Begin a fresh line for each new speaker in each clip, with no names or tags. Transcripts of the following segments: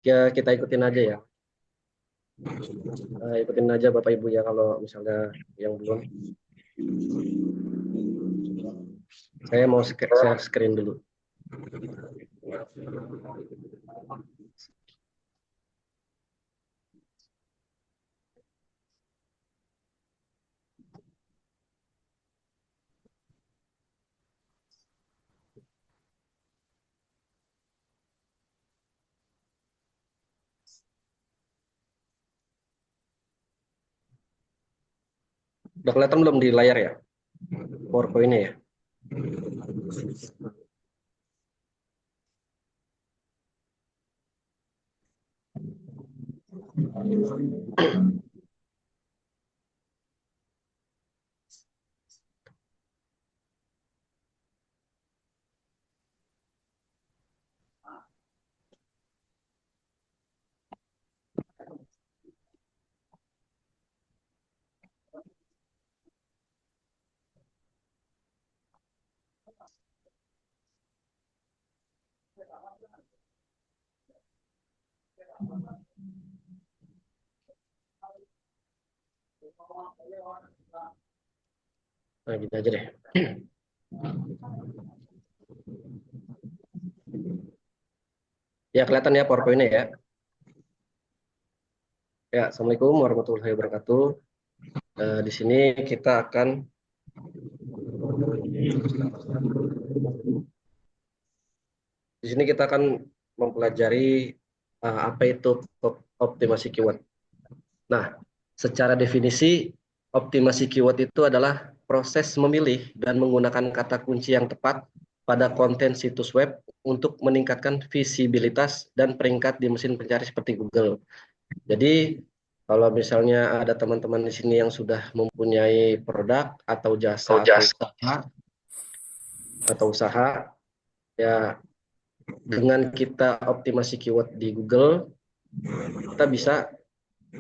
Ya, kita ikutin aja ya. Ikutin aja Bapak Ibu ya kalau misalnya yang belum. Saya mau share screen dulu. Udah kelihatan belum di layar ya? PowerPoint-nya ya? Nah, gini aja deh. Ya, kelihatan ya PowerPoint-nya ya. Ya, Assalamualaikum warahmatullahi wabarakatuh. Di sini kita akan mempelajari apa itu optimasi keyword. Nah, secara definisi optimasi keyword itu adalah proses memilih dan menggunakan kata kunci yang tepat pada konten situs web untuk meningkatkan visibilitas dan peringkat di mesin pencari seperti Google. Jadi kalau misalnya ada teman-teman di sini yang sudah mempunyai produk atau jasa atau usaha ya, dengan kita optimasi keyword di Google, kita bisa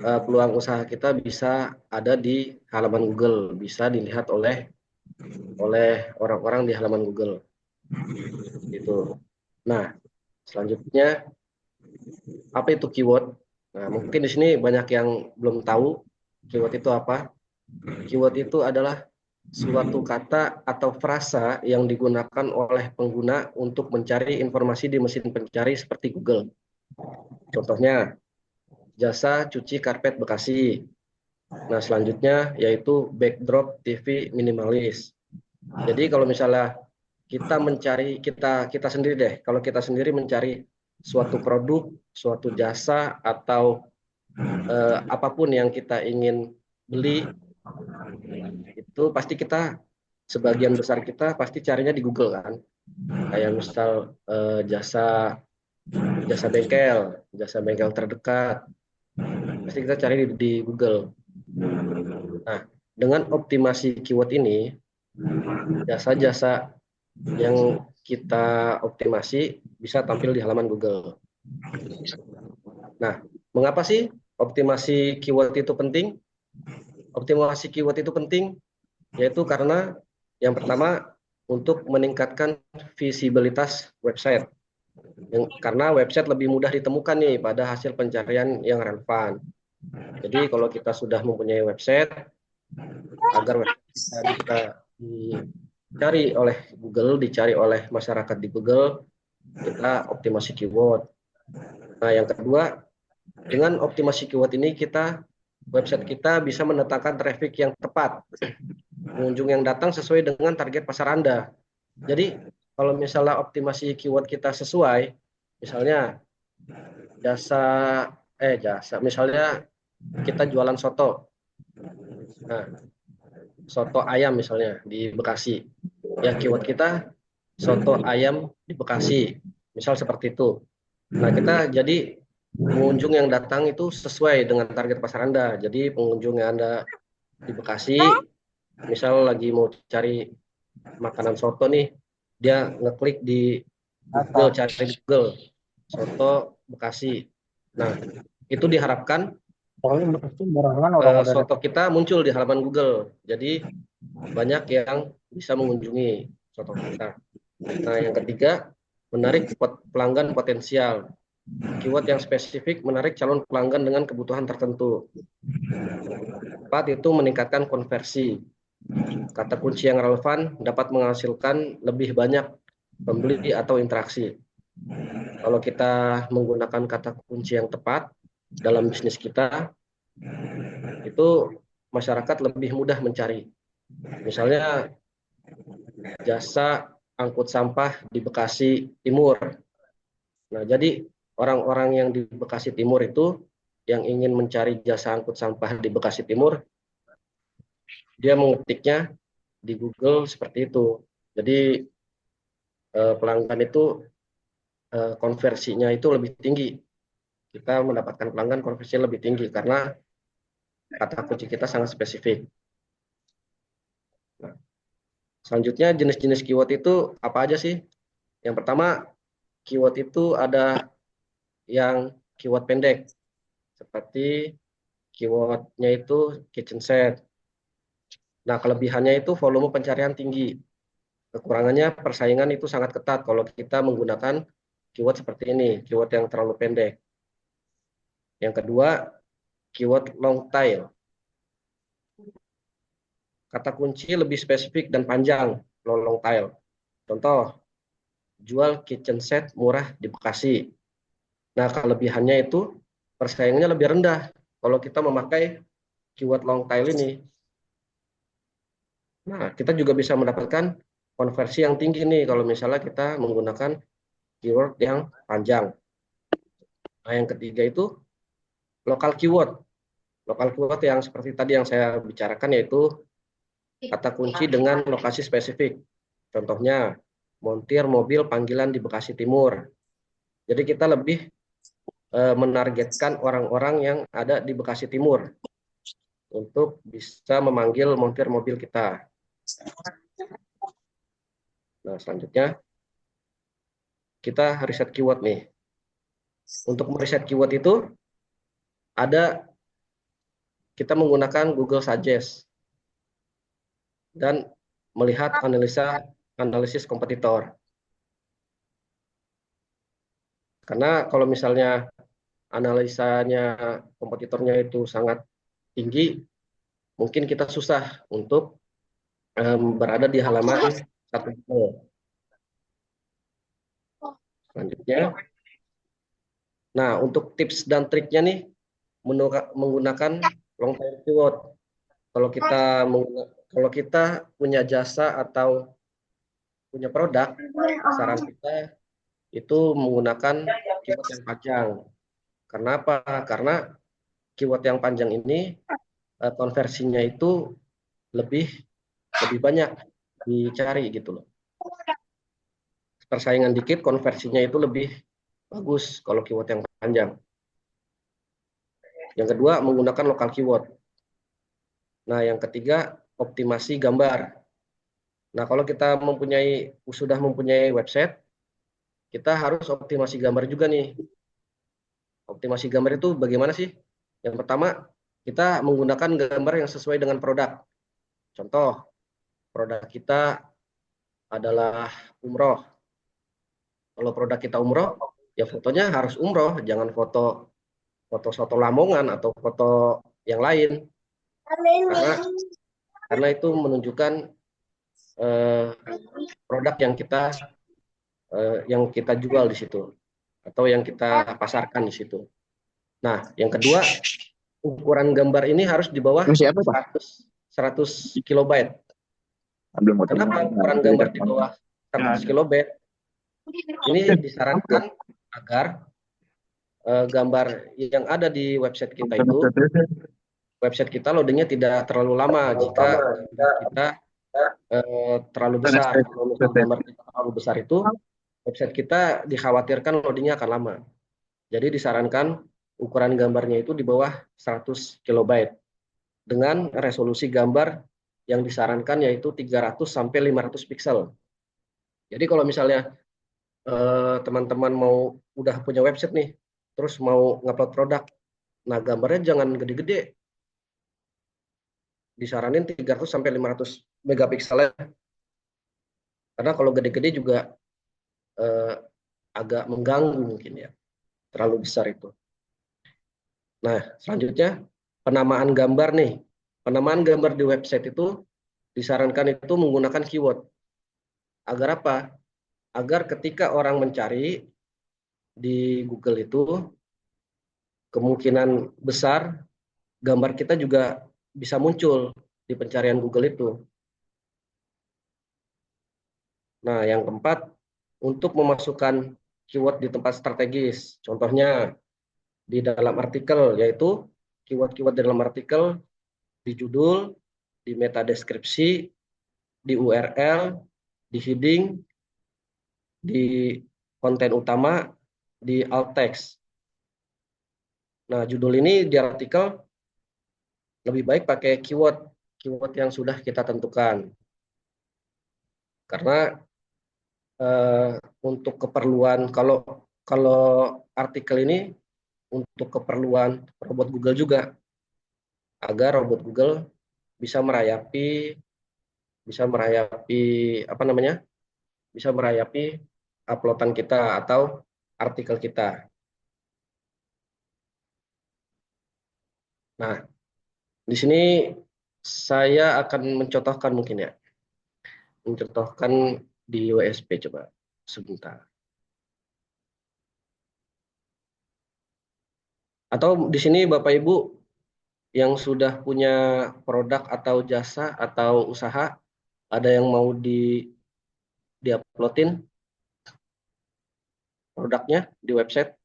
peluang usaha kita bisa ada di halaman Google, bisa dilihat oleh orang-orang di halaman Google. Gitu. Nah, selanjutnya apa itu keyword? Nah, mungkin di sini banyak yang belum tahu keyword itu apa. Keyword itu adalah suatu kata atau frasa yang digunakan oleh pengguna untuk mencari informasi di mesin pencari seperti Google. Contohnya, jasa cuci karpet Bekasi. Nah, selanjutnya yaitu backdrop TV minimalis. Jadi kalau misalnya kita sendiri deh, kalau kita sendiri mencari suatu produk, suatu jasa atau apapun yang kita ingin beli, itu pasti sebagian besar kita pasti carinya di Google kan. Kayak misal jasa jasa bengkel terdekat, pasti kita cari di Google. Nah, dengan optimasi keyword ini, jasa-jasa yang kita optimasi bisa tampil di halaman Google. Nah, mengapa sih optimasi keyword itu penting? Optimasi keyword itu penting, yaitu karena yang pertama untuk meningkatkan visibilitas website. Karena website lebih mudah ditemukan nih pada hasil pencarian yang relevan. Jadi kalau kita sudah mempunyai website, agar website bisa dicari oleh Google, dicari oleh masyarakat di Google, kita optimasi keyword. Nah, yang kedua, dengan optimasi keyword ini website kita bisa mendatangkan traffic yang tepat, pengunjung yang datang sesuai dengan target pasar Anda. Jadi kalau misalnya optimasi keyword kita sesuai, misalnya misalnya kita jualan soto. Nah, soto ayam misalnya di Bekasi. Ya, keyword kita soto ayam di Bekasi. Misal seperti itu. Nah, kita jadi pengunjung yang datang itu sesuai dengan target pasar Anda. Jadi pengunjung yang Anda di Bekasi, misal lagi mau cari makanan soto nih, dia ngeklik di Google, cari di Google, soto Bekasi. Nah, itu diharapkan soto kita muncul di halaman Google. Jadi banyak yang bisa mengunjungi soto kita. Nah, yang ketiga, menarik pelanggan potensial. Keyword yang spesifik menarik calon pelanggan dengan kebutuhan tertentu. 4 itu meningkatkan konversi. Kata kunci yang relevan dapat menghasilkan lebih banyak pembeli atau interaksi. Kalau kita menggunakan kata kunci yang tepat dalam bisnis kita, itu masyarakat lebih mudah mencari. Misalnya jasa angkut sampah di Bekasi Timur. Nah, jadi orang-orang yang di Bekasi Timur itu yang ingin mencari jasa angkut sampah di Bekasi Timur, dia mengetiknya di Google seperti itu. Jadi pelanggan itu konversinya itu lebih tinggi. Kita mendapatkan pelanggan konversinya lebih tinggi karena kata kunci kita sangat spesifik. Nah, selanjutnya jenis-jenis keyword itu apa aja sih? Yang pertama, keyword itu ada yang keyword pendek, seperti keywordnya itu kitchen set. Nah, kelebihannya itu volume pencarian tinggi. Kekurangannya persaingan itu sangat ketat kalau kita menggunakan keyword seperti ini, keyword yang terlalu pendek. Yang kedua, keyword long tail. Kata kunci lebih spesifik dan panjang, long tail. Contoh, jual kitchen set murah di Bekasi. Nah, kelebihannya itu persaingannya lebih rendah kalau kita memakai keyword long tail ini. Nah, kita juga bisa mendapatkan konversi yang tinggi nih kalau misalnya kita menggunakan keyword yang panjang. Nah, yang ketiga itu local keyword. Local keyword yang seperti tadi yang saya bicarakan yaitu kata kunci dengan lokasi spesifik. Contohnya, montir mobil panggilan di Bekasi Timur. Jadi kita lebih menargetkan orang-orang yang ada di Bekasi Timur untuk bisa memanggil montir mobil kita. Nah, selanjutnya kita riset keyword nih. Untuk meriset keyword itu ada kita menggunakan Google Suggest dan melihat analisis kompetitor. Karena kalau misalnya analisanya kompetitornya itu sangat tinggi, mungkin kita susah untuk berada di halaman satu Google. Selanjutnya, nah untuk tips dan triknya nih menggunakan long tail keyword. Kalau kita punya jasa atau punya produk, saran kita itu menggunakan keyword yang panjang. Karena apa? Karena keyword yang panjang ini konversinya itu lebih banyak dicari gitu loh. Persaingan dikit, konversinya itu lebih bagus kalau keyword yang panjang. Yang kedua, menggunakan lokal keyword. Nah, yang ketiga, optimasi gambar. Nah, kalau kita sudah mempunyai website, kita harus optimasi gambar juga nih. Optimasi gambar itu bagaimana sih? Yang pertama, kita menggunakan gambar yang sesuai dengan produk. Contoh, produk kita adalah umroh. Kalau produk kita umroh, ya fotonya harus umroh, jangan foto soto Lamongan atau foto yang lain. Karena itu menunjukkan produk yang kita jual di situ atau yang kita pasarkan di situ. Nah, yang kedua, ukuran gambar ini harus di bawah 100 kilobyte. Kenapa ukuran gambar di bawah 100 kilobyte? Ini disarankan agar gambar yang ada di website kita loadingnya tidak terlalu lama jika kita terlalu besar. Kalau misalnya gambar kita terlalu besar itu website kita dikhawatirkan loadingnya akan lama. Jadi disarankan ukuran gambarnya itu di bawah 100 kilobyte dengan resolusi gambar yang disarankan yaitu 300 sampai 500 pixel. Jadi kalau misalnya teman-teman udah punya website nih, terus mau ngupload produk, nah gambarnya jangan gede-gede. Disaranin 300 sampai 500 megapiksel. Karena kalau gede-gede juga agak mengganggu mungkin ya. terlalu besar itu. Nah, selanjutnya penamaan gambar nih. Penamaan gambar di website itu disarankan itu menggunakan keyword. Agar apa? Agar ketika orang mencari di Google itu, kemungkinan besar gambar kita juga bisa muncul di pencarian Google itu. Nah, yang keempat, untuk memasukkan keyword di tempat strategis. Contohnya di dalam artikel, yaitu keyword-keyword di dalam artikel, di judul, di meta deskripsi, di URL, di heading, di konten utama, di alt text. Nah, judul ini di artikel lebih baik pakai keyword yang sudah kita tentukan. Karena untuk keperluan, kalau artikel ini untuk keperluan robot Google juga, agar robot Google bisa merayapi apa namanya, bisa merayapi uploadan kita atau artikel kita. Nah, di sini saya akan mencontohkan mungkin ya, mencontohkan di WSP coba sebentar. Atau di sini Bapak Ibu yang sudah punya produk atau jasa atau usaha, ada yang mau diuploadin produknya di website?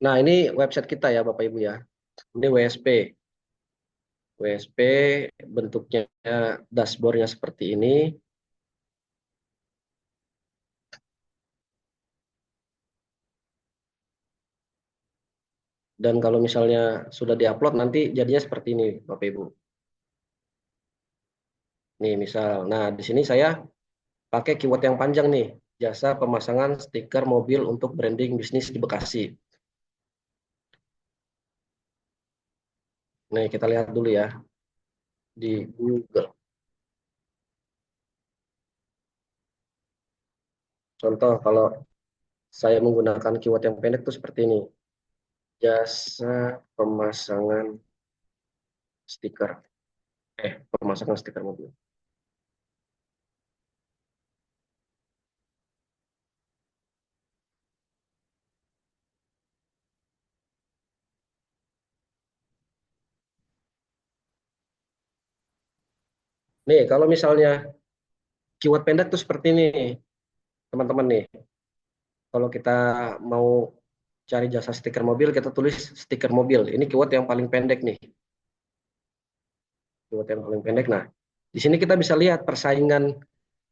Nah, ini website kita ya Bapak Ibu ya. Ini WSP. WSP bentuknya dashboardnya seperti ini. Dan kalau misalnya sudah diupload nanti jadinya seperti ini Bapak Ibu. Nih misal, nah di sini saya pakai keyword yang panjang nih, jasa pemasangan stiker mobil untuk branding bisnis di Bekasi. Nih kita lihat dulu ya di Google. Contoh kalau saya menggunakan keyword yang pendek tuh seperti ini. Jasa pemasangan stiker. Pemasangan stiker mobil. Nih, kalau misalnya keyword pendek tuh seperti ini, teman-teman nih. Kalau kita mau cari jasa stiker mobil, kita tulis stiker mobil. Ini keyword yang paling pendek nih. Keyword yang paling pendek. Nah, di sini kita bisa lihat persaingan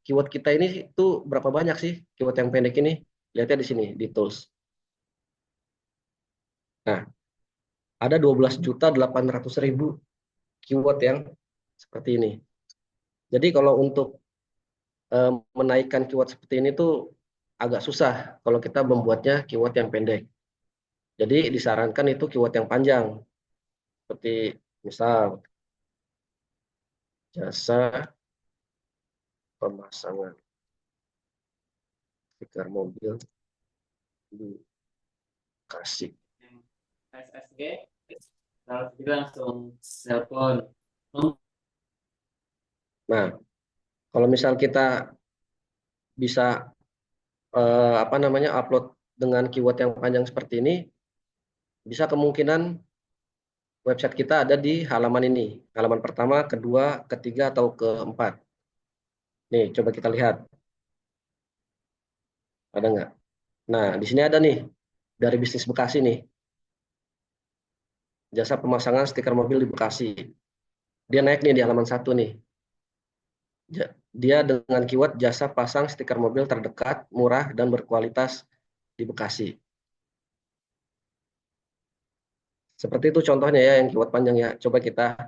keyword kita ini itu berapa banyak sih keyword yang pendek ini. Lihatnya di sini, di tools. Nah, ada 12.800.000 keyword yang seperti ini. Jadi kalau untuk menaikkan keyword seperti ini tuh agak susah kalau kita membuatnya keyword yang pendek. Jadi disarankan itu keyword yang panjang. Seperti misal jasa pemasangan stiker mobil di Bekasi.
SSG lalu langsung telepon.
Nah, kalau misal kita bisa apa namanya upload dengan keyword yang panjang seperti ini, bisa kemungkinan website kita ada di halaman ini, halaman pertama, kedua, ketiga, atau keempat. Nih, coba kita lihat, ada nggak? Nah, di sini ada nih, dari bisnis Bekasi nih, jasa pemasangan stiker mobil di Bekasi. Dia naik nih di halaman satu nih. Dia dengan keyword jasa pasang stiker mobil terdekat, murah, dan berkualitas di Bekasi. Seperti itu contohnya ya yang keyword panjang ya. Coba kita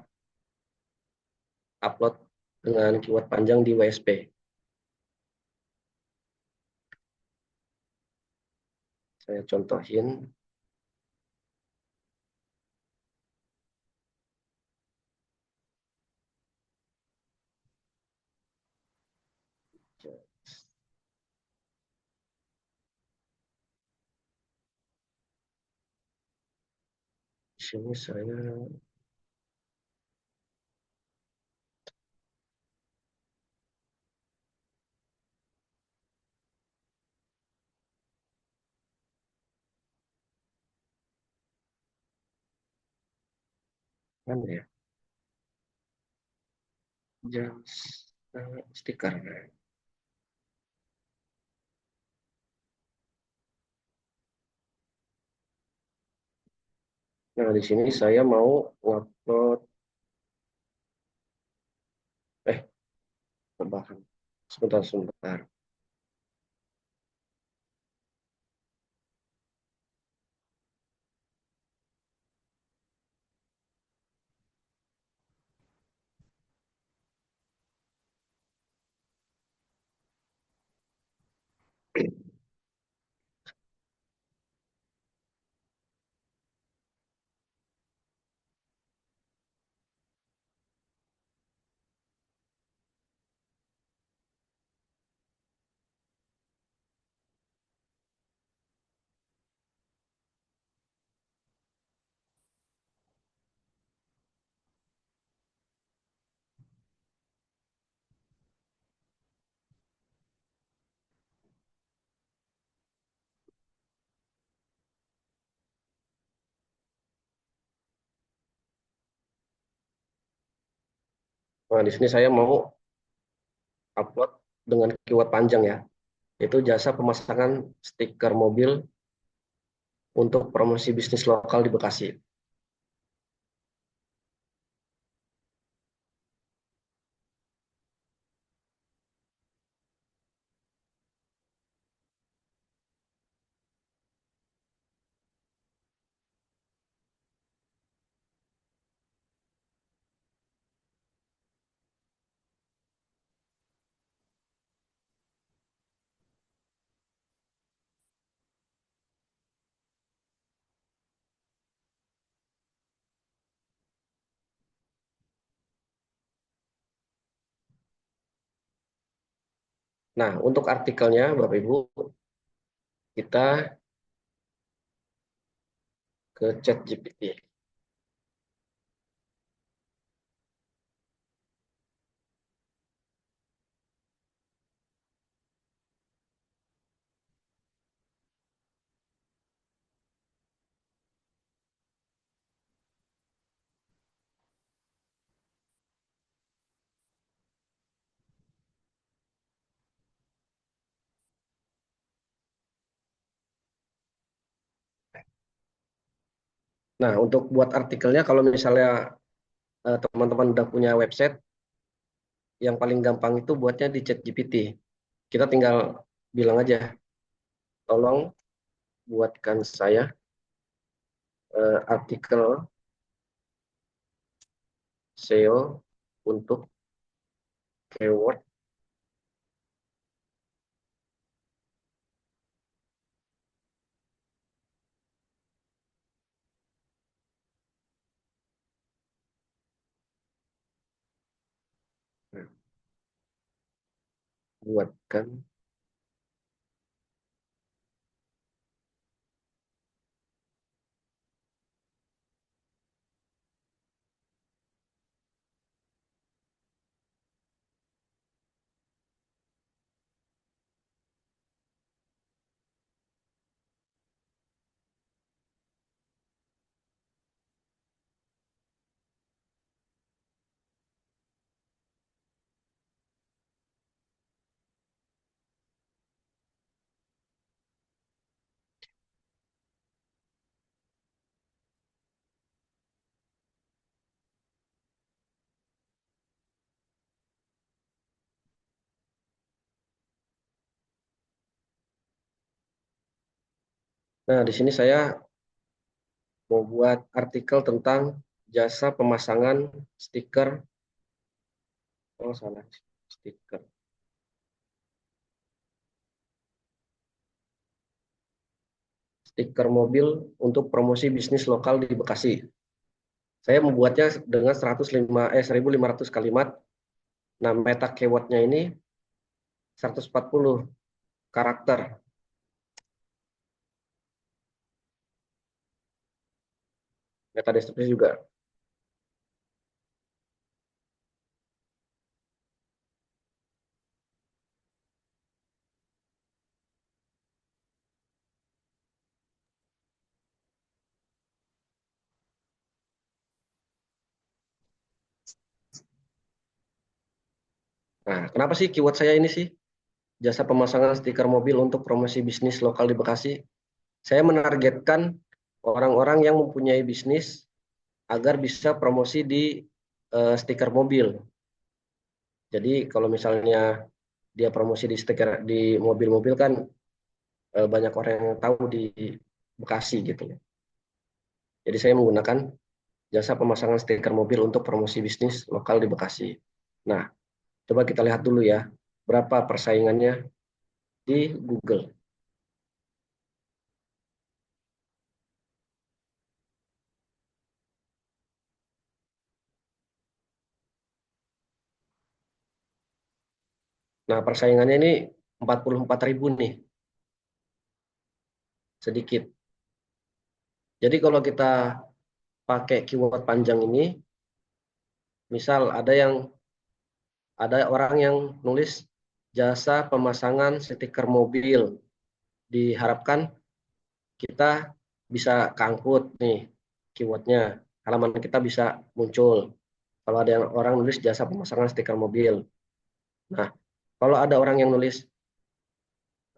upload dengan keyword panjang di WSP. Saya contohin. Di sini saya mana ya? Stiker. Nah, di sini saya mau upload tambahan. Sebentar, sebentar. Nah, di sini saya mau upload dengan keyword panjang ya. Itu jasa pemasangan stiker mobil untuk promosi bisnis lokal di Bekasi. Nah, untuk artikelnya, Bapak Ibu, kita ke ChatGPT. Nah, untuk buat artikelnya, kalau misalnya teman-teman udah punya website, yang paling gampang itu buatnya di ChatGPT. Kita tinggal bilang aja, tolong buatkan saya artikel SEO untuk keyword nah, buatkan Nah, di sini saya mau buat artikel tentang jasa pemasangan stiker. Oh, salah. Stiker. Stiker mobil untuk promosi bisnis lokal di Bekasi. Saya membuatnya dengan 1.500 kalimat. Nah, meta keywordnya ini 140 karakter. Meta deskripsi juga. Nah, kenapa sih keyword saya ini sih? Jasa pemasangan stiker mobil untuk promosi bisnis lokal di Bekasi. Saya menargetkan orang-orang yang mempunyai bisnis agar bisa promosi di stiker mobil. Jadi kalau misalnya dia promosi di stiker di mobil-mobil kan banyak orang yang tahu di Bekasi gitu ya. Jadi saya menggunakan jasa pemasangan stiker mobil untuk promosi bisnis lokal di Bekasi. Nah, coba kita lihat dulu ya, berapa persaingannya di Google. Nah, persaingannya ini 44.000 nih, sedikit. Jadi kalau kita pakai keyword panjang ini, misal ada orang yang nulis jasa pemasangan stiker mobil, diharapkan kita bisa keangkut nih keywordnya, halaman kita bisa muncul. Kalau ada yang orang nulis jasa pemasangan stiker mobil. Nah, kalau ada orang yang nulis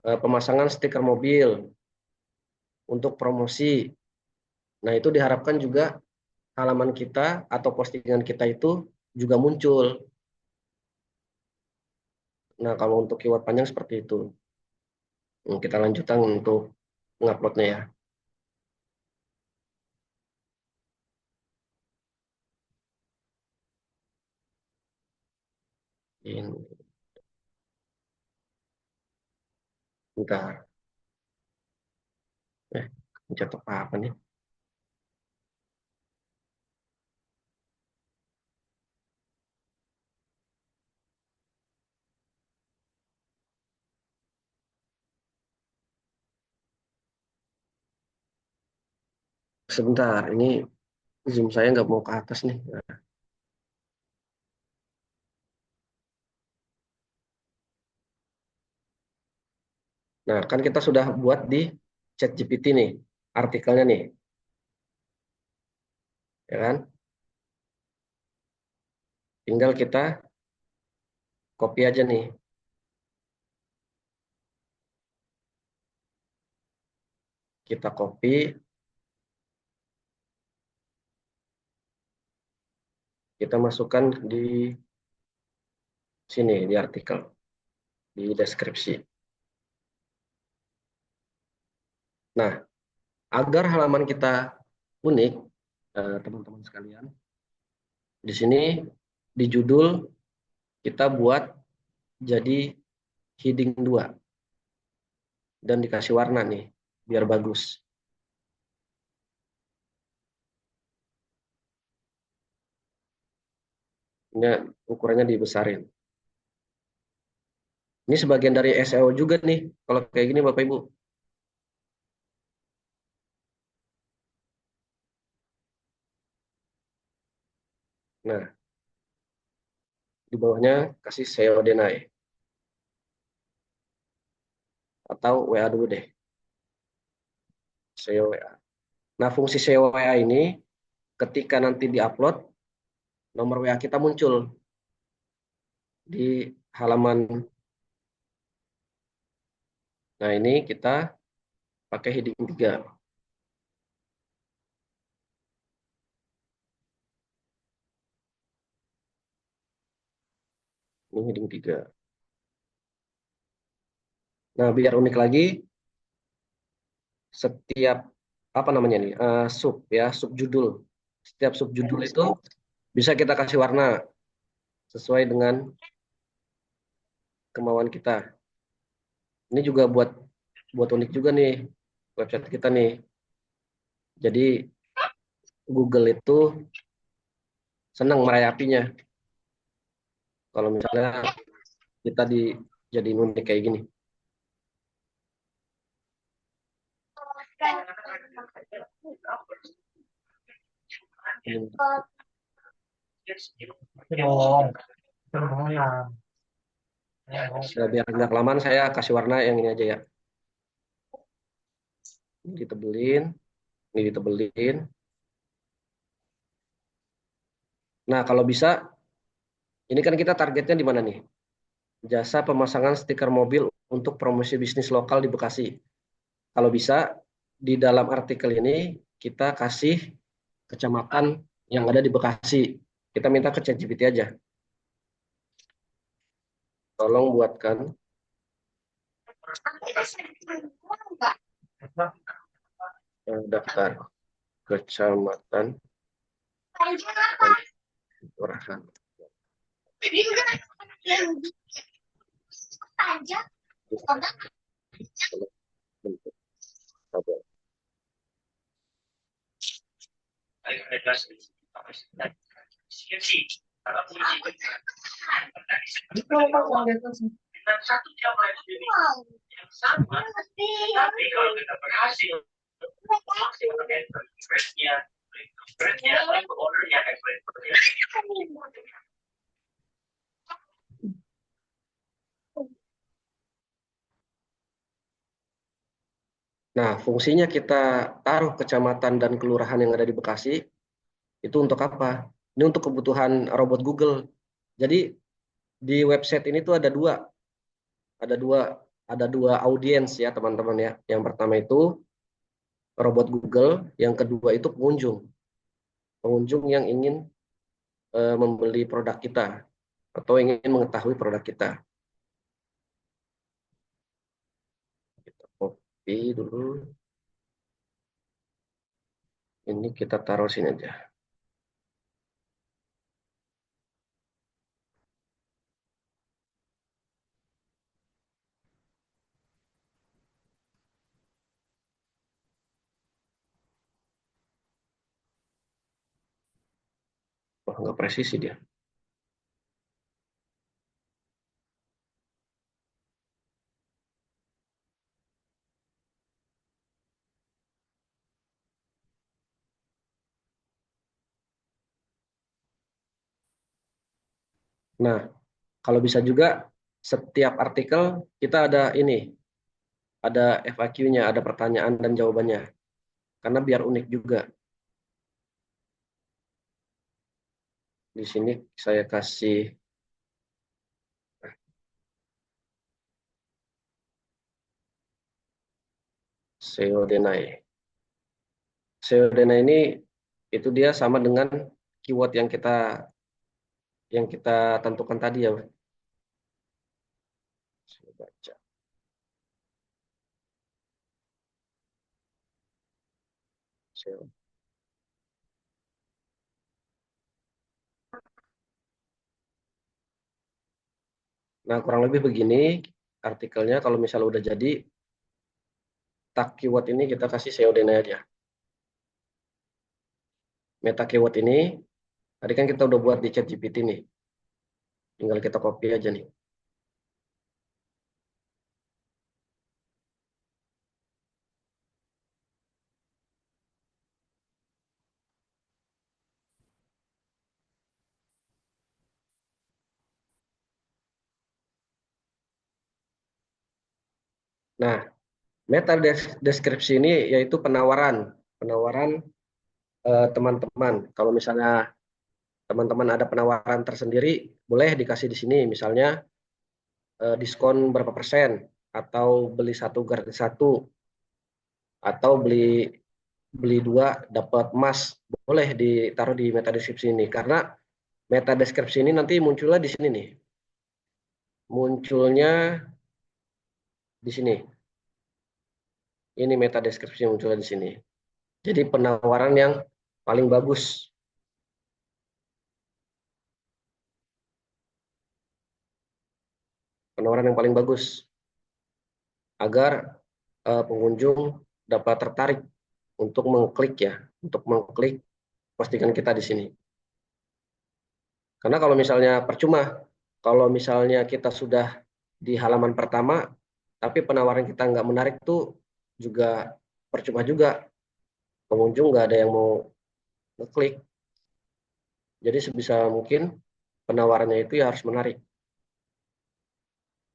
pemasangan stiker mobil untuk promosi, nah itu diharapkan juga halaman kita atau postingan kita itu juga muncul. Nah, kalau untuk keyword panjang seperti itu. Kita lanjutkan untuk menguploadnya ya. Ini, bentar. Eh, Cetak apa nih? Sebentar, ini Zoom saya nggak mau ke atas nih. Nah, kan kita sudah buat di ChatGPT nih, artikelnya nih, ya kan? Tinggal kita copy aja nih. Kita copy, kita masukkan di sini, di artikel, di deskripsi. Nah, agar halaman kita unik, teman-teman sekalian, di sini di judul kita buat jadi heading 2 dan dikasih warna nih, biar bagus. Ini ukurannya dibesarin. Ini sebagian dari SEO juga nih, kalau kayak gini Bapak Ibu. Nah, di bawahnya kasih SEO deny atau WA dulu deh, SEO WA. Nah, fungsi SEO WA ini ketika nanti diupload, nomor WA kita muncul di halaman. Nah, ini kita pakai heading 3. Ini heading 3. Nah, biar unik lagi, setiap apa namanya nih sub ya, subjudul. Setiap subjudul itu bisa kita kasih warna sesuai dengan kemauan kita. Ini juga buat unik juga nih website kita nih. Jadi Google itu senang merayapinya. Kalau misalnya kita dijadiin unik kayak gini. Ya, biar nggak kelamaan saya kasih warna yang ini aja ya. Ini ditebelin, ini ditebelin. Nah, kalau bisa, ini kan kita targetnya di mana nih? Jasa pemasangan stiker mobil untuk promosi bisnis lokal di Bekasi. Kalau bisa, di dalam artikel ini kita kasih kecamatan yang ada di Bekasi. Kita minta ke ChatGPT aja. Tolong buatkan daftar kecamatan dan kelurahan. Bentuk tabel. Nah, fungsinya kita taruh kecamatan dan kelurahan yang ada di Bekasi itu untuk apa? Ini untuk kebutuhan robot Google. Jadi di website ini tuh ada dua, ada dua audiens ya teman-teman ya. Yang pertama itu robot Google, yang kedua itu pengunjung yang ingin membeli produk kita atau ingin mengetahui produk kita. Kita copy dulu. Ini kita taruh sini aja. Wah, nggak presisi dia. Nah, kalau bisa juga setiap artikel kita ada ini, ada FAQ-nya, ada pertanyaan dan jawabannya. Karena biar unik juga. Di sini saya kasih SEO Denai. SEO Denai ini itu dia sama dengan keyword yang kita tentukan tadi ya. Saya baca. SEO. Nah, kurang lebih begini artikelnya kalau misalnya udah jadi, tag keyword ini kita kasih SEO Denai aja. Meta keyword ini, tadi kan kita udah buat di ChatGPT nih. Tinggal kita copy aja nih. Nah, meta deskripsi ini yaitu penawaran teman-teman. Kalau misalnya teman-teman ada penawaran tersendiri, boleh dikasih di sini. Misalnya diskon berapa persen, atau beli satu gratis satu, atau beli dua dapat emas. Boleh ditaruh di meta deskripsi ini. Karena meta deskripsi ini nanti munculnya di sini nih. Munculnya di sini. Ini meta deskripsi yang muncul di sini. Jadi penawaran yang paling bagus. Penawaran yang paling bagus agar pengunjung dapat tertarik untuk mengklik ya, untuk mengklik postingan kita di sini. Karena kalau misalnya percuma, kalau misalnya kita sudah di halaman pertama, tapi penawaran kita nggak menarik tuh juga percuma juga. Pengunjung nggak ada yang mau ngeklik. Jadi sebisa mungkin penawarannya itu ya harus menarik.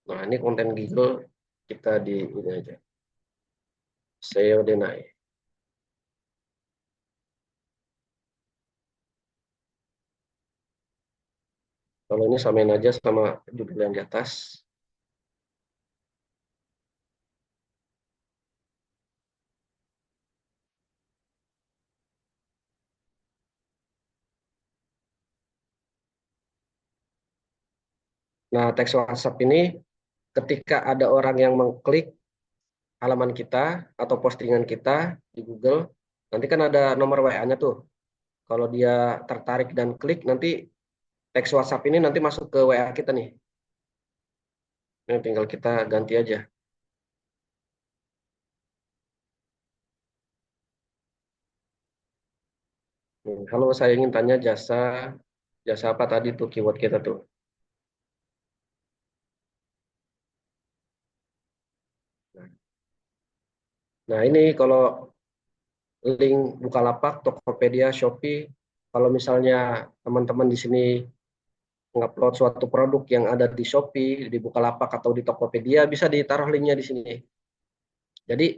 Nah, ini konten Google kita di ini aja. SEO Denai. Kalau ini samain aja sama judul yang di atas. Nah, teks WhatsApp ini ketika ada orang yang mengklik halaman kita atau postingan kita di Google, nanti kan ada nomor WA-nya tuh. Kalau dia tertarik dan klik, nanti teks WhatsApp ini nanti masuk ke WA kita nih. Ini tinggal kita ganti aja. Halo, saya ingin tanya jasa apa tadi tuh keyword kita tuh. Nah, ini kalau link Bukalapak, Tokopedia, Shopee, kalau misalnya teman-teman di sini mengupload suatu produk yang ada di Shopee, di Bukalapak atau di Tokopedia, bisa ditaruh linknya di sini. Jadi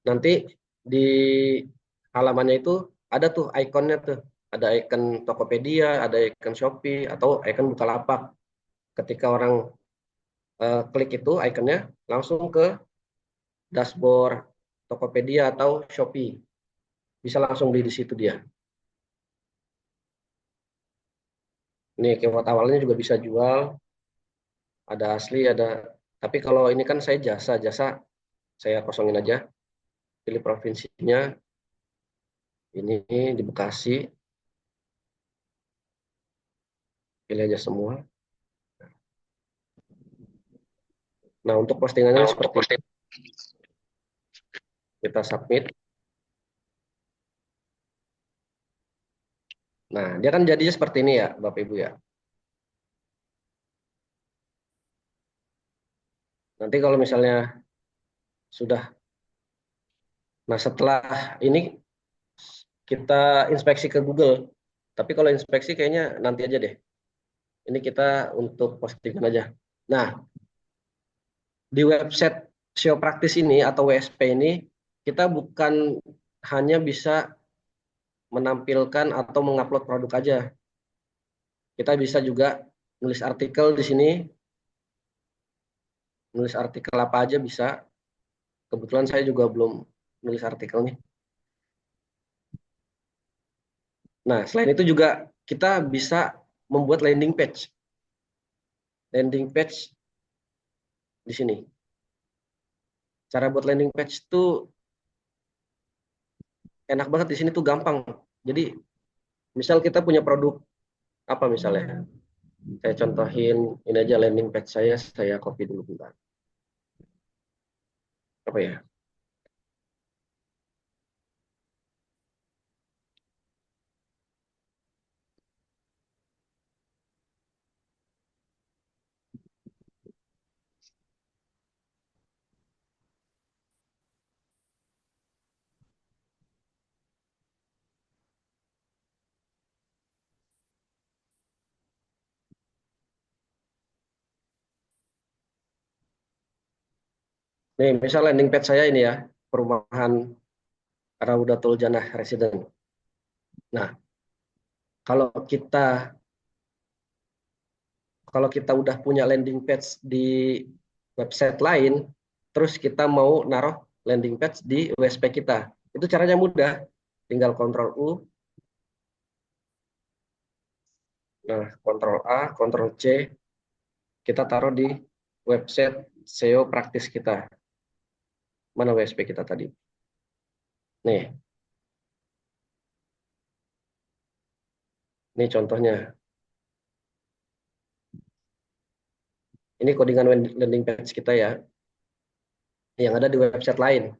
nanti di halamannya itu ada tuh ikonnya tuh, ada ikon Tokopedia, ada ikon Shopee atau ikon Bukalapak. Ketika orang klik itu ikonnya langsung ke dashboard Tokopedia atau Shopee. Bisa langsung di situ dia. Ini keyword awalnya juga bisa jual, ada asli, ada. Tapi kalau ini kan saya jasa saya kosongin aja. Pilih provinsinya, ini di Bekasi, pilih aja semua. Nah, untuk postingannya seperti kita submit. Nah, dia kan jadinya seperti ini ya, Bapak Ibu ya. Nanti kalau misalnya sudah, nah setelah ini kita inspeksi ke Google. Tapi kalau inspeksi kayaknya nanti aja deh. Ini kita untuk postingan aja. Nah, di website SEO praktis ini atau WSP ini, kita bukan hanya bisa menampilkan atau mengupload produk aja. Kita bisa juga nulis artikel di sini, nulis artikel apa aja bisa. Kebetulan saya juga belum nulis artikel nih. Nah, selain itu juga kita bisa membuat landing page. Landing page di sini. Cara buat landing page itu enak banget di sini tuh gampang. Jadi, misal kita punya produk apa misalnya? Saya contohin ini aja landing page saya copy dulu bentar. Apa ya? Nih, misal landing page saya ini ya, perumahan Raudatul Janah Resident. Nah, kalau kita kalau kita udah punya landing page di website lain, terus kita mau naruh landing page di WSP kita. Itu caranya mudah. Tinggal Ctrl U, nah Ctrl A, Ctrl C, kita taruh di website SEO praktis kita. Mana WSP kita tadi? Nih, ini contohnya. Ini codingan landing page kita ya, yang ada di website lain.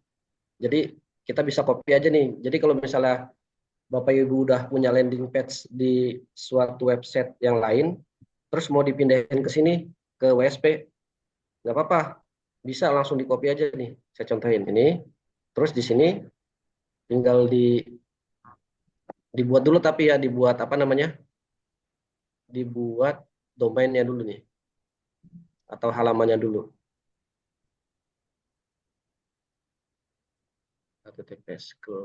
Jadi kita bisa copy aja nih. Jadi kalau misalnya Bapak Ibu udah punya landing page di suatu website yang lain, terus mau dipindahin ke sini, ke WSP, nggak apa-apa. Bisa langsung di copy aja nih. Saya contohin ini. Terus di sini tinggal dibuat dulu, tapi ya dibuat apa namanya? Dibuat domainnya dulu nih, atau halamannya dulu. HTTPS ke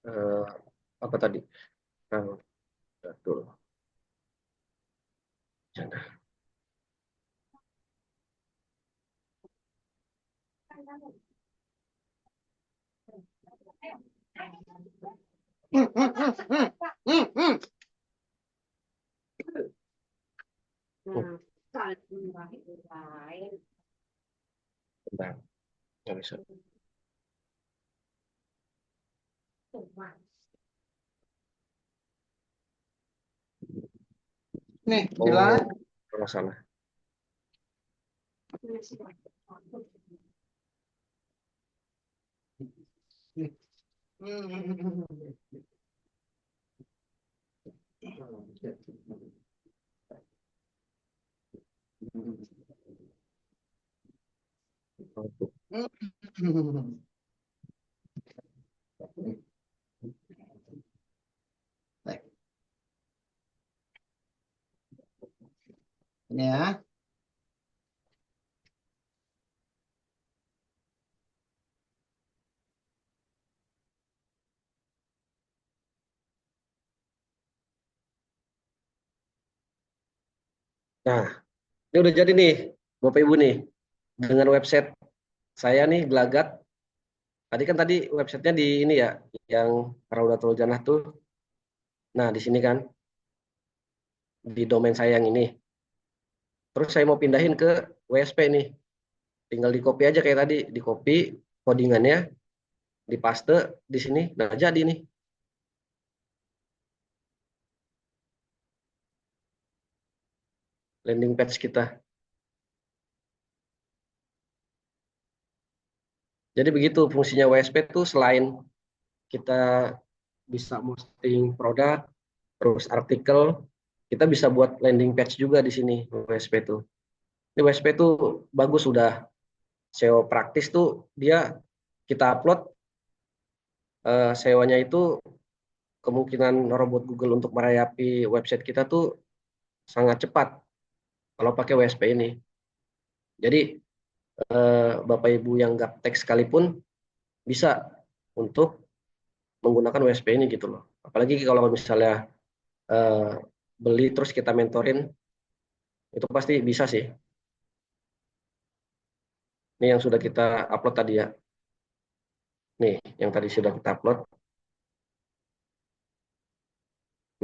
eh, apa tadi? Nah, betul. Bentar, nggak bisa.
Nih,
Oh,
jelas.
kalau salah.
Baik. Ini ya.
Nah, ini udah jadi nih, Bapak Ibu nih, dengan website saya nih Gelagat. Tadi websitenya di ini ya, yang Raudatul Janah tuh. Nah, di sini kan, di domain saya yang ini. Terus saya mau pindahin ke WSP nih. Tinggal di copy aja kayak tadi, di copy codingannya, dipaste di sini. Nah, jadi nih. Landing page kita. Jadi begitu fungsinya WSP tuh, selain kita bisa posting produk, terus artikel, kita bisa buat landing page juga di sini WSP tuh. Ini WSP tuh bagus, udah SEO praktis tuh, dia kita upload, SEO-nya itu kemungkinan robot Google untuk merayapi website kita tuh sangat cepat kalau pakai WSP ini. Jadi Bapak Ibu yang gaptek sekalipun bisa untuk menggunakan WSP ini gitu loh. Apalagi kalau misalnya eh, beli terus kita mentorin, itu pasti bisa sih. Ini yang sudah kita upload tadi ya. Nih, yang tadi sudah kita upload.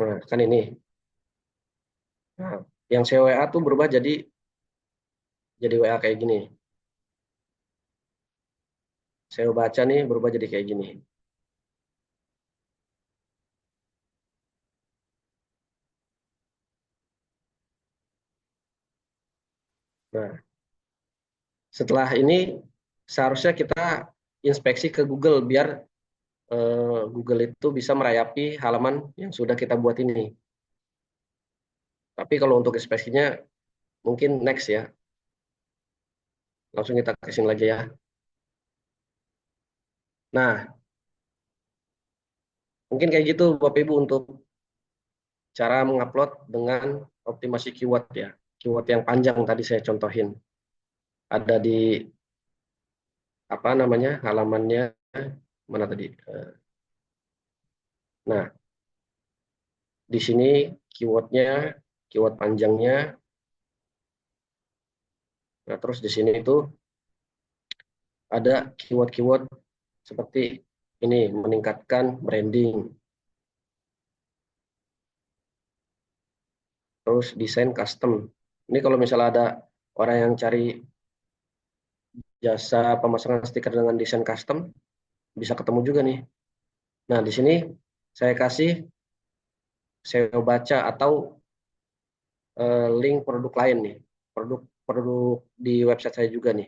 Nah, kan ini. Nah, yang CWA tuh berubah jadi WA kayak gini. Saya baca nih berubah jadi kayak gini. Nah, setelah ini seharusnya kita inspeksi ke Google biar Google itu bisa merayapi halaman yang sudah kita buat ini. Tapi kalau untuk inspeksinya mungkin next ya. Langsung kita ke sini lagi ya. Nah, mungkin kayak gitu Bapak Ibu untuk cara mengupload dengan optimasi keyword ya. Keyword yang panjang tadi saya contohin. Ada di apa namanya halamannya mana tadi? Nah, di sini keywordnya, keyword panjangnya. Nah, terus di sini itu ada keyword-keyword seperti Ini meningkatkan branding. Terus desain custom. Ini kalau misalnya ada orang yang cari jasa pemasangan stiker dengan desain custom, bisa ketemu juga nih. Nah, di sini saya kasih SEO baca atau link produk lain nih. Produk di website saya juga nih.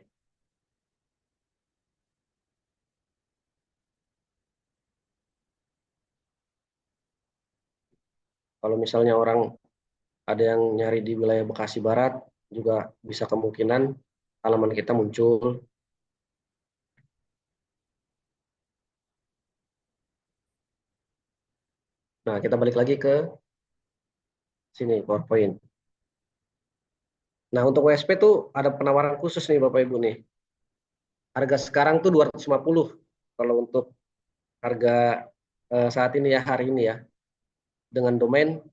Kalau misalnya orang ada yang nyari di wilayah Bekasi Barat, juga bisa kemungkinan halaman kita muncul. Nah, kita balik lagi ke sini, PowerPoint. Nah, untuk WSP tuh ada penawaran khusus nih Bapak Ibu nih. Harga sekarang tuh 250 kalau untuk harga saat ini ya, hari ini ya, dengan domain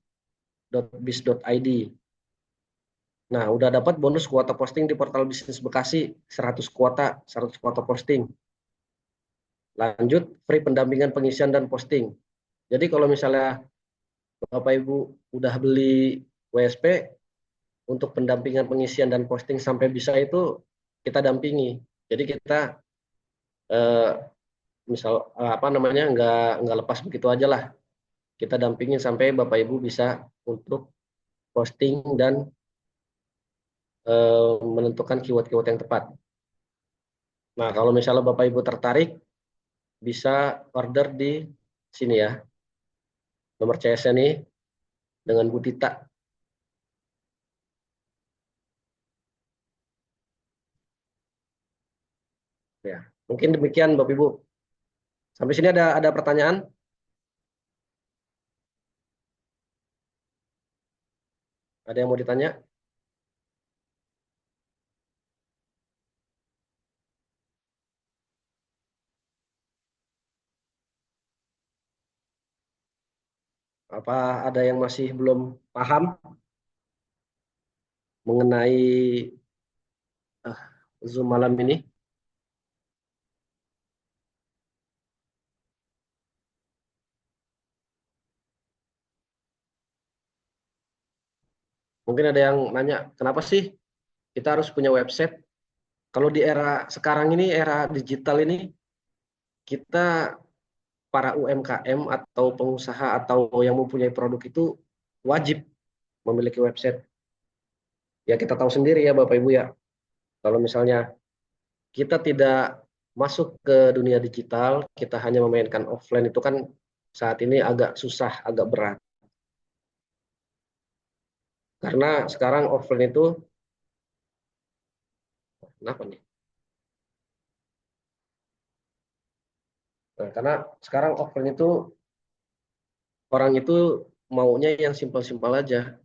.biz.id. Nah, udah dapat bonus kuota posting di portal bisnis Bekasi 100 kuota, 100 kuota posting. Lanjut, free pendampingan pengisian dan posting. Jadi kalau misalnya Bapak Ibu udah beli WSP, untuk pendampingan pengisian dan posting sampai bisa itu kita dampingi. Jadi kita eh, misal apa namanya nggak lepas begitu aja lah. Kita dampingin sampai Bapak Ibu bisa untuk posting dan menentukan keyword-keyword yang tepat. Nah, kalau misalnya Bapak Ibu tertarik, bisa order di sini ya. Nomor CS-nya nih dengan Bu Tita. Ya, mungkin demikian Bapak Ibu. Sampai sini ada pertanyaan? Ada yang mau ditanya? Apa ada yang masih belum paham mengenai Zoom malam ini? Mungkin ada yang nanya, kenapa sih kita harus punya website? Kalau di era sekarang ini, era digital ini, kita para UMKM atau pengusaha atau yang mempunyai produk itu wajib memiliki website. Ya kita tahu sendiri ya Bapak Ibu ya, kalau misalnya kita tidak masuk ke dunia digital, kita hanya memainkan offline itu kan saat ini agak susah, agak berat. Karena sekarang offline itu, kenapa nih? Nah, karena sekarang offline itu orang itu maunya yang simpel-simpel aja.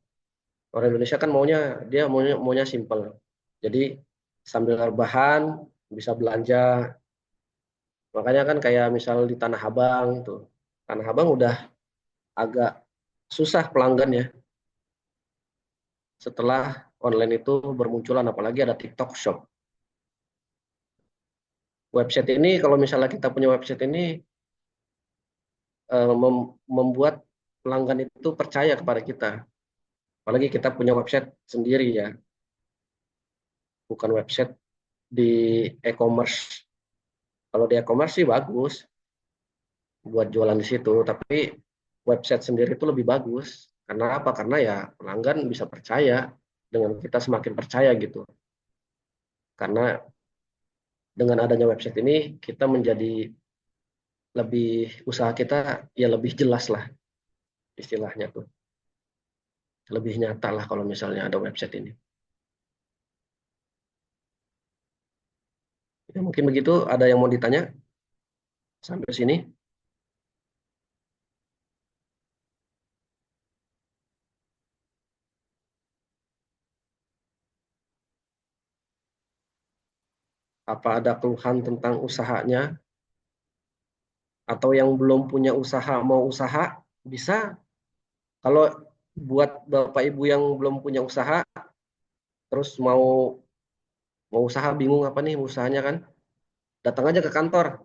Orang Indonesia kan maunya simpel. Jadi sambil rebahan bisa belanja. Makanya kan kayak misal di Tanah Abang tuh. Tanah Abang udah agak susah pelanggan ya setelah online itu bermunculan, apalagi ada TikTok Shop. Website ini kalau misalnya kita punya website ini membuat pelanggan itu percaya kepada kita. Apalagi kita punya website sendiri ya, bukan website di e-commerce. Kalau di e-commerce sih bagus buat jualan di situ, tapi website sendiri itu lebih bagus. Karena apa? Karena ya pelanggan bisa percaya dengan kita, semakin percaya gitu. Karena dengan adanya website ini kita menjadi lebih, usaha kita ya lebih jelas lah istilahnya tuh. Lebih nyata lah kalau misalnya ada website ini. Ya, mungkin begitu, ada yang mau ditanya sampai sini? Apa ada keluhan tentang usahanya? Atau yang belum punya usaha mau usaha? Bisa. Kalau buat Bapak Ibu yang belum punya usaha, terus mau mau usaha bingung apa nih usahanya kan? Datang aja ke kantor.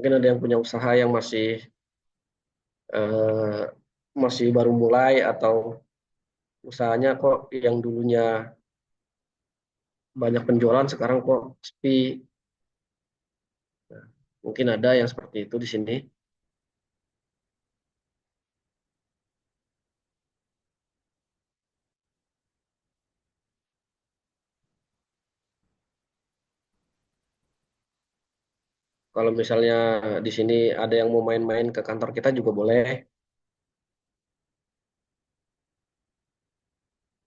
Mungkin ada yang punya usaha yang eh, masih baru mulai atau usahanya kok yang dulunya banyak penjualan sekarang kok sepi. Mungkin ada yang seperti itu di sini. Kalau misalnya di sini ada yang mau main-main ke kantor kita juga boleh.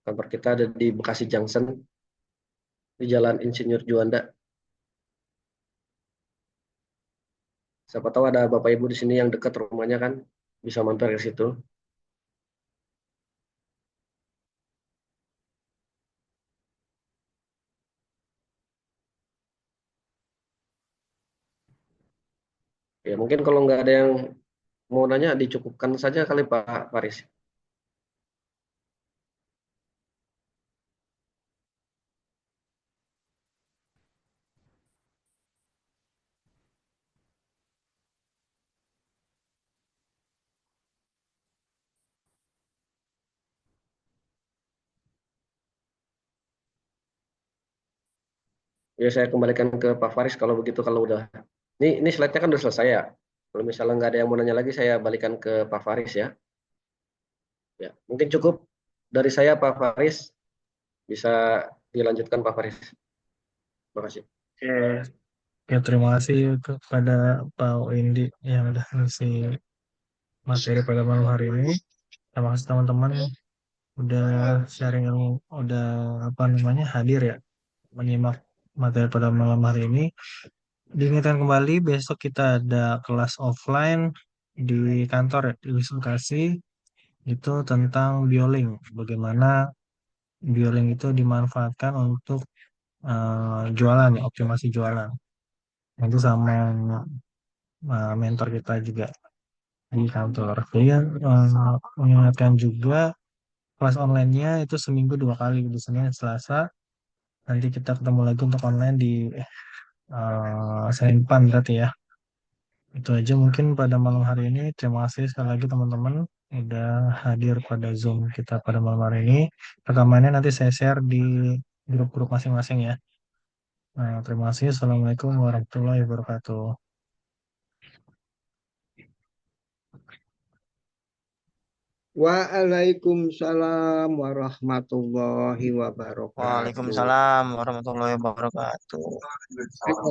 Kantor kita ada di Bekasi Junction, di Jalan Insinyur Juanda. Siapa tahu ada Bapak Ibu di sini yang dekat rumahnya kan, bisa mampir ke situ. Ya mungkin kalau nggak ada yang mau nanya, dicukupkan saja kali Pak Faris. Ya saya kembalikan ke Pak Faris kalau begitu, kalau udah. Ini slide-nya kan udah selesai ya. Kalau misalnya nggak ada yang mau nanya lagi, saya balikan ke Pak Faris ya. Ya, mungkin cukup dari saya Pak Faris. Bisa dilanjutkan Pak Faris. Terima kasih.
Oke, oke, terima kasih kepada Pak Windy yang udah ngisi materi pada malam hari ini. Terima kasih teman-teman udah sharing yang udah apa namanya hadir ya menyimak materi pada malam hari ini. Diingatkan kembali besok kita ada kelas offline di kantor ya, di Wisma Bekasi itu tentang bioling. Bagaimana bioling itu dimanfaatkan untuk jualan ya, optimasi jualan. Nanti sama mentor kita juga di kantor. Jadi mengingatkan juga kelas online-nya itu seminggu 2 kali di Senin, Selasa. Nanti kita ketemu lagi untuk online di Senin depan berarti ya. Itu aja mungkin pada malam hari ini. Terima kasih sekali lagi teman-teman udah hadir pada Zoom kita pada malam hari ini. Rekamannya nanti saya share di grup-grup masing-masing ya. Nah, terima kasih. Assalamualaikum warahmatullahi wabarakatuh.
Waalaikumsalam warahmatullahi wabarakatuh.
Waalaikumsalam warahmatullahi wabarakatuh.